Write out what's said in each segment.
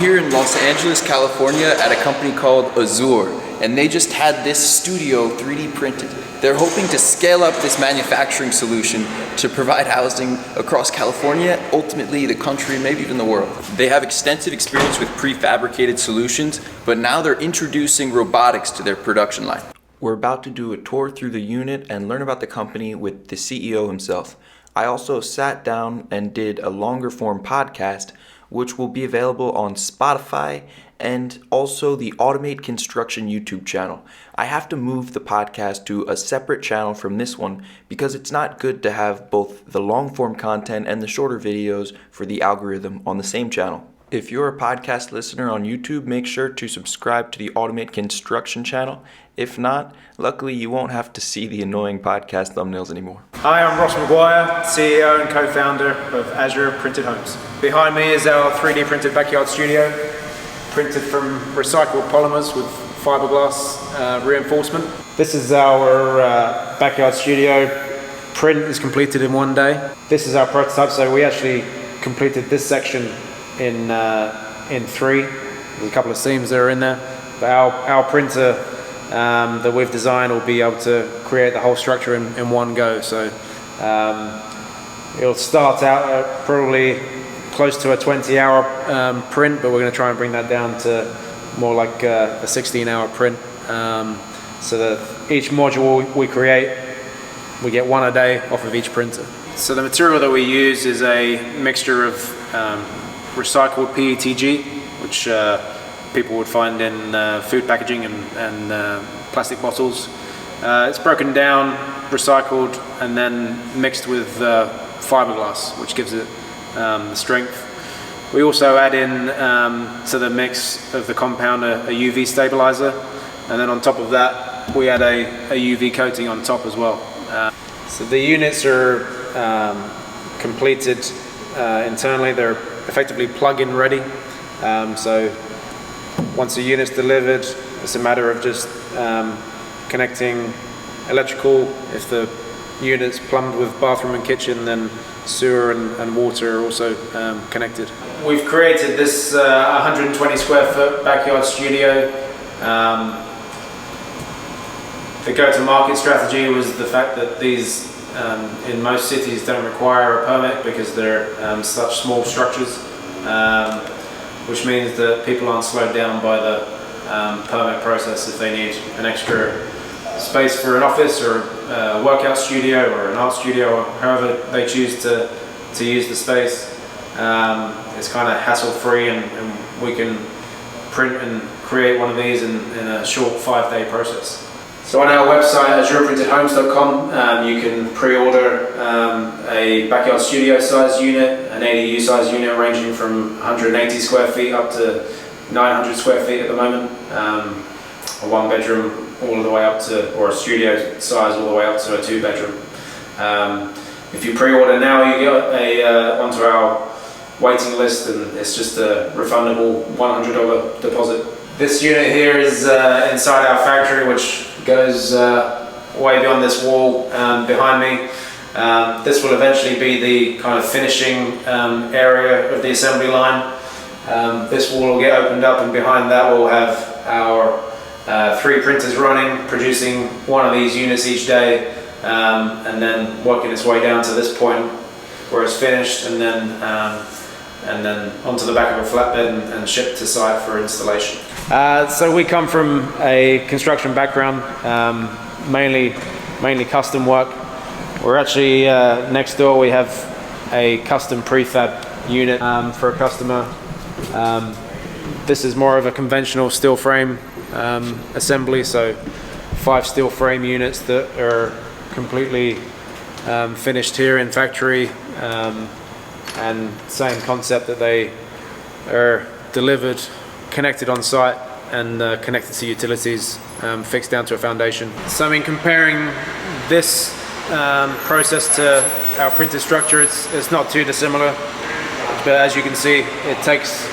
Here in Los Angeles, California at a company called Azure, and they just had this studio 3D printed. They're hoping to scale up this manufacturing solution to provide housing across California, ultimately the country, maybe even the world. They have extensive experience with prefabricated solutions, but now they're introducing robotics to their production line. We're about to do a tour through the unit and learn about the company with the CEO himself. I also sat down and did a longer form podcast, which will be available on Spotify and also the Automate Construction YouTube channel. I have to move the podcast to a separate channel from this one because it's not good to have both the long form content and the shorter videos for the algorithm on the same channel. If you're a podcast listener on YouTube, make sure to subscribe to the Automate Construction channel. If not, luckily you won't have to see the annoying podcast thumbnails anymore. Hi, I'm Ross McGuire, CEO and co-founder of Azure Printed Homes. Behind me is our 3D printed backyard studio, printed from recycled polymers with fiberglass reinforcement. This is our backyard studio. Print is completed in one day. This is our prototype, so we actually completed this section in three. There's a couple of seams that are in there, but our printer that we've designed will be able to create the whole structure in one go. So it'll start out at probably close to a 20-hour print, but we're going to try and bring that down to more like a 16-hour print, so that each module we create, we get one a day off of each printer. So the material that we use is a mixture of recycled PETG, which people would find in food packaging and plastic bottles. It's broken down, recycled, and then mixed with fiberglass, which gives it the strength. We also add in to the mix of the compound a UV stabilizer, and then on top of that we add a UV coating on top as well. So the units are completed internally. They're effectively plug-in ready. So once a unit's delivered, it's a matter of just connecting electrical. If the unit's plumbed with bathroom and kitchen, then sewer and water are also connected. We've created this 120 square foot backyard studio. The go-to-market strategy was the fact that these in most cities don't require a permit because they're such small structures, which means that people aren't slowed down by the permit process if they need an extra space for an office or a workout studio or an art studio, or however they choose to use the space. It's kind of hassle-free, and we can print and create one of these in a short 5-day process. So on our website, azureprintedhomes.com, you can pre-order a backyard studio size unit, an ADU size unit ranging from 180 square feet up to 900 square feet at the moment, a 1-bedroom all the way up to, or a studio size all the way up to a 2-bedroom. If you pre-order now, you get onto our waiting list, and it's just a refundable $100 deposit. This unit here is inside our factory, which goes way beyond this wall behind me. This will eventually be the kind of finishing area of the assembly line. This wall will get opened up, and behind that we'll have our 3 printers running, producing one of these units each day, and then working its way down to this point where it's finished, and then onto the back of a flatbed and shipped to site for installation. So we come from a construction background, mainly custom work. We're actually next door. We have a custom prefab unit for a customer. This is more of a conventional steel frame assembly, so 5 steel frame units that are completely finished here in factory, and same concept, that they are delivered, connected on site, and connected to utilities, fixed down to a foundation. So I mean, comparing this process to our printed structure, it's not too dissimilar, but as you can see, it takes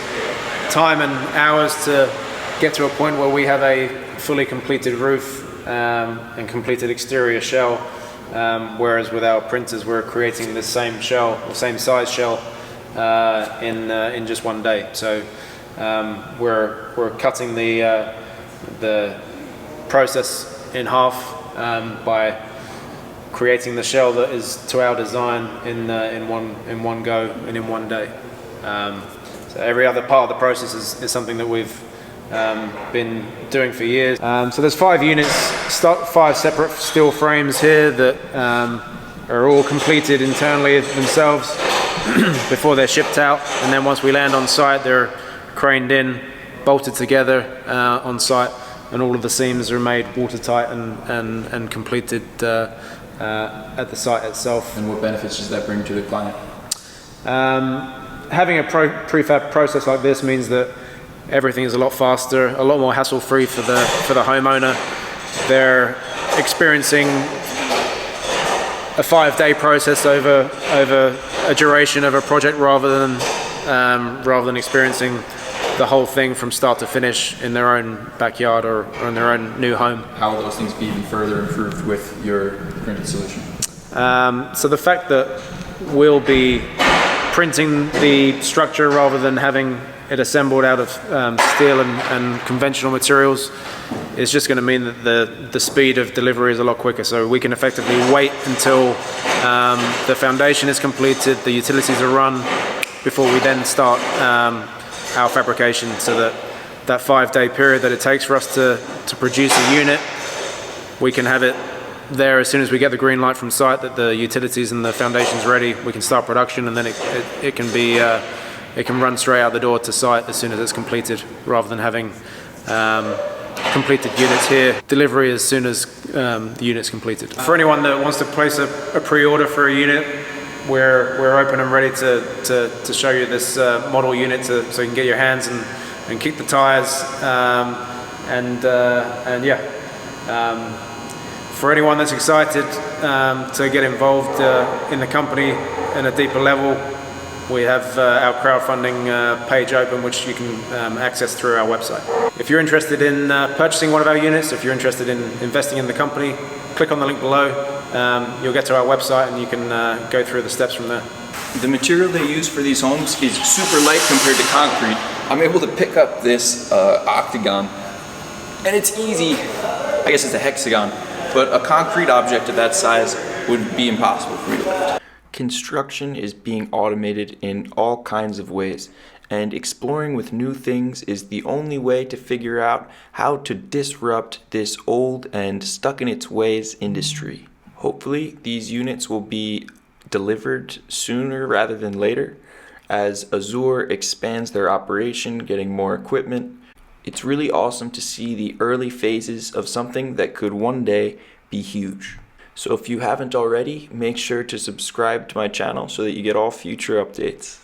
time and hours to get to a point where we have a fully completed roof and completed exterior shell, whereas with our printers we're creating the same shell, or same size shell, in just one day. So we're cutting the process in half by creating the shell that is to our design in one go and in one day. So every other part of the process is something that we've been doing for years. So there's 5 units, 5 separate steel frames here that are all completed internally themselves before they're shipped out, and then once we land on site, they're craned in, bolted together on site, and all of the seams are made watertight and completed at the site itself. And what benefits does that bring to the client? Having a prefab process like this means that everything is a lot faster, a lot more hassle-free for the homeowner. They're experiencing a 5-day process over a duration of a project rather than experiencing the whole thing from start to finish in their own backyard or in their own new home. How will those things be even further improved with your printed solution? So the fact that we'll be printing the structure rather than having it assembled out of steel and conventional materials is just going to mean that the speed of delivery is a lot quicker. So we can effectively wait until the foundation is completed, the utilities are run, before we then start our fabrication, so that 5-day period that it takes for us to produce a unit, we can have it there as soon as we get the green light from site that the utilities and the foundation's ready. We can start production, and then it can run straight out the door to site as soon as it's completed, rather than having completed units here. Delivery as soon as the unit's completed. For anyone that wants to place a pre-order for a unit, we're open and ready to show you this model unit so you can get your hands and kick the tires for anyone that's excited to get involved in the company in a deeper level, we have our crowdfunding page open, which you can access through our website. If you're interested in purchasing one of our units, if you're interested in investing in the company, click on the link below. You'll get to our website and you can go through the steps from there. The material they use for these homes is super light compared to concrete. I'm able to pick up this octagon, and it's easy. I guess it's a hexagon, but a concrete object of that size would be impossible for me to lift. Construction is being automated in all kinds of ways, and exploring with new things is the only way to figure out how to disrupt this old and stuck in its ways industry. Hopefully, these units will be delivered sooner rather than later as Azure expands their operation, getting more equipment. It's really awesome to see the early phases of something that could one day be huge. So if you haven't already, make sure to subscribe to my channel so that you get all future updates.